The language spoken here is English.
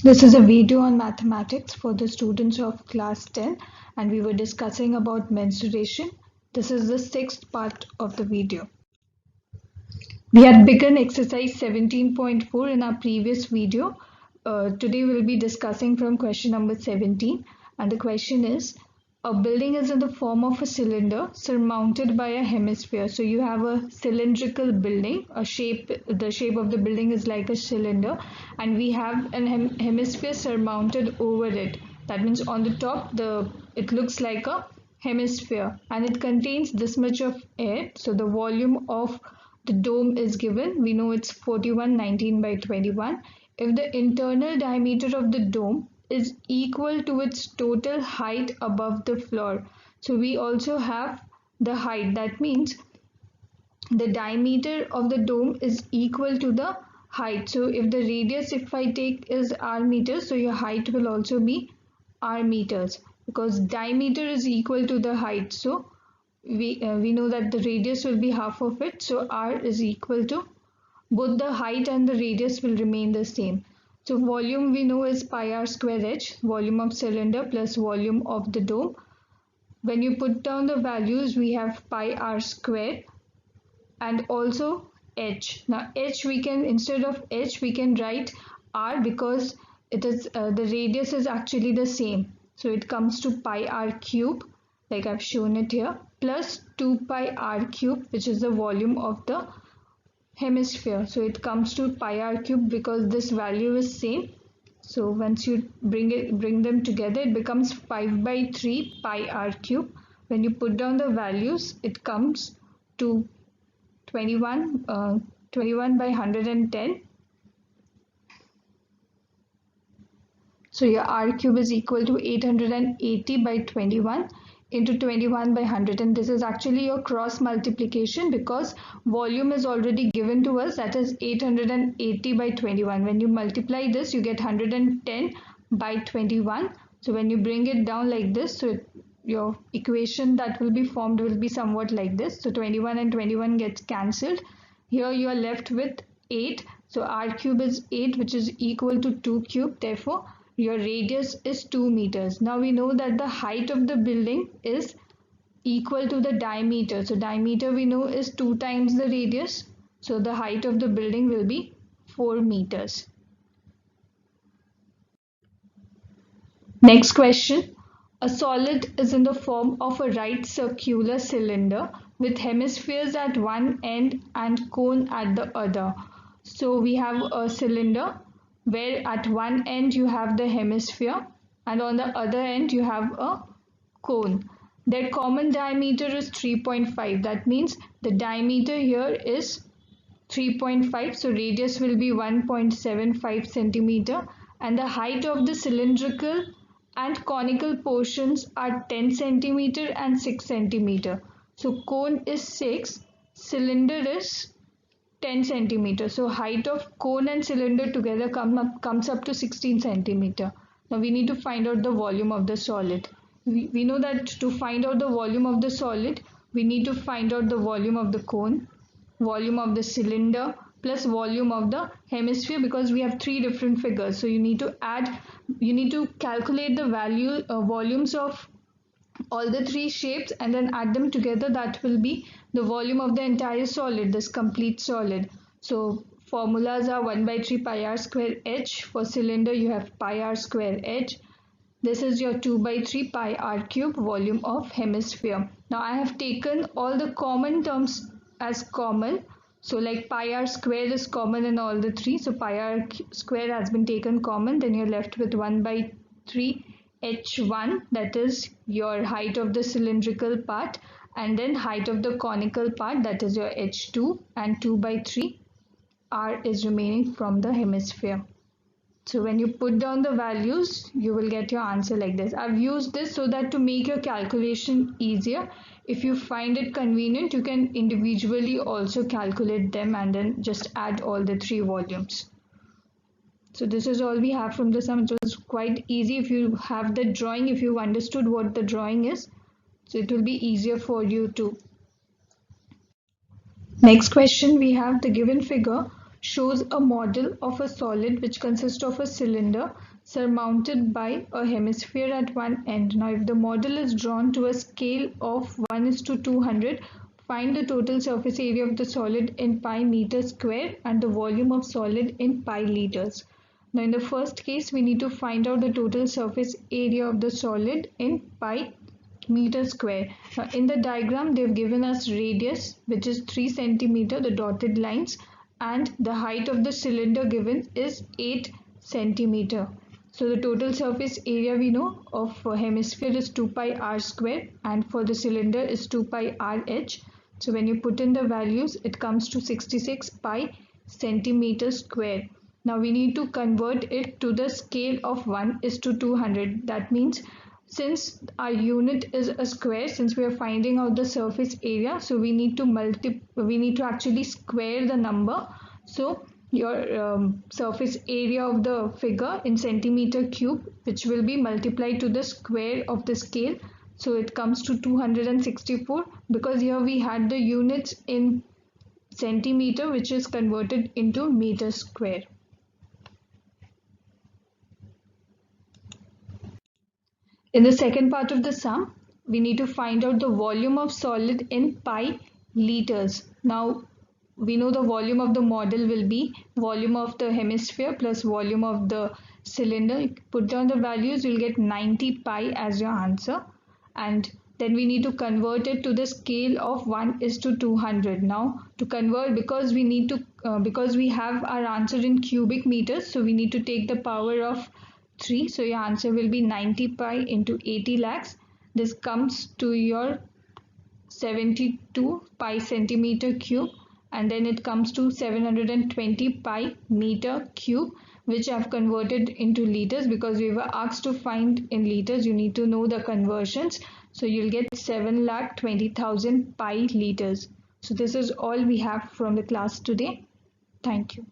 This is a video on mathematics for the students of class 10 and we were discussing about mensuration. This is the sixth part of the video. We had begun exercise 17.4 in our previous video. Today we'll be discussing from question number 17 and the question is a building is in the form of a cylinder surmounted by a hemisphere. So you have a cylindrical building, the shape of the building is like a cylinder and we have an hemisphere surmounted over it. That means on the top it looks like a hemisphere and it contains this much of air. So the volume of the dome is given. We know it's 4119 by 21. If the internal diameter of the dome is equal to its total height above the floor. So we also have the height. That means the diameter of the dome is equal to the height. So if the radius, if I take is r meters, so your height will also be r meters because diameter is equal to the height. So we know that the radius will be half of it. So r is equal to both the height and the radius will remain the same. So volume we know is pi r square h, volume of cylinder plus volume of the dome. When you put down the values, we have pi r square and also h. Now h we can, instead of h we can write r because it is the radius is actually the same. So it comes to pi r cube like I've shown it here plus 2 pi r cube, which is the volume of the hemisphere. So it comes to pi r cube because this value is same. So once you bring them together, it becomes 5 by 3 pi r cube. When you put down the values, it comes to 21 by 110. So your r cube is equal to 880 by 21 into 21 by 100, and this is actually your cross multiplication because volume is already given to us, that is 880 by 21. When you multiply this, you get 110 by 21. So when you bring it down like this, so your equation that will be formed will be somewhat like this. So 21 and 21 gets cancelled. Here you are left with 8. So r cube is 8, which is equal to 2 cube. Therefore, your radius is 2 meters. Now we know that the height of the building is equal to the diameter. So diameter we know is 2 times the radius. So the height of the building will be 4 meters. Next question. A solid is in the form of a right circular cylinder with hemispheres at one end and cone at the other. So we have a cylinder where at one end you have the hemisphere and on the other end you have a cone. Their common diameter is 3.5. That means the diameter here is 3.5. So radius will be 1.75 centimeter and the height of the cylindrical and conical portions are 10 centimeter and 6 centimeter. So cone is 6, cylinder is 10 centimeter. So height of cone and cylinder together comes up to 16 centimeter. Now we need to find out the volume of the solid. We know that to find out the volume of the solid, we need to find out the volume of the cone, volume of the cylinder plus volume of the hemisphere because we have three different figures. So you need to calculate the volumes of all the three shapes and then add them together. That will be the volume of the entire solid, this complete solid. So formulas are 1 by 3 pi r square h. For cylinder you have pi r square h. This is your 2 by 3 pi r cube, volume of hemisphere. Now I have taken all the common terms as common. So like pi r square is common in all the three. So pi r square has been taken common. Then you're left with 1 by 3 h1, that is your height of the cylindrical part, and then height of the conical part, that is your h2, and 2 by 3 r is remaining from the hemisphere. So when you put down the values, you will get your answer like this. I've used this so that to make your calculation easier. If you find it convenient, you can individually also calculate them and then just add all the three volumes. So this is all we have from the sum. It was quite easy if you have the drawing, if you understood what the drawing is. So it will be easier for you to. Next question, we have the given figure shows a model of a solid which consists of a cylinder surmounted by a hemisphere at one end. Now, if the model is drawn to a scale of 1:200, find the total surface area of the solid in pi meters square and the volume of solid in pi liters. Now, in the first case, we need to find out the total surface area of the solid in pi meter square. Now, in the diagram, they've given us radius, which is 3 centimeter, the dotted lines, and the height of the cylinder given is 8 centimeter. So the total surface area we know of hemisphere is 2 pi r square, and for the cylinder is 2 pi rh. So when you put in the values, it comes to 66 pi centimeter square. Now we need to convert it to the scale of 1:200. That means since our unit is a square, since we are finding out the surface area, so we need to actually square the number. So your surface area of the figure in centimeter cube, which will be multiplied to the square of the scale, so it comes to 264, because here we had the units in centimeter, which is converted into meter square. In the second part of the sum, we need to find out the volume of solid in pi liters. Now, we know the volume of the model will be volume of the hemisphere plus volume of the cylinder. Put down the values, you'll get 90 pi as your answer. And then we need to convert it to the scale of 1:200. Now, to convert, because we have our answer in cubic meters, so we need to take the power of 3. So your answer will be 90 pi into 80 lakhs. This comes to your 72 pi centimeter cube, and then it comes to 720 pi meter cube, which I've converted into liters because we were asked to find in liters. You need to know the conversions. So you'll get 7,20,000 pi liters. So this is all we have from the class today. Thank you.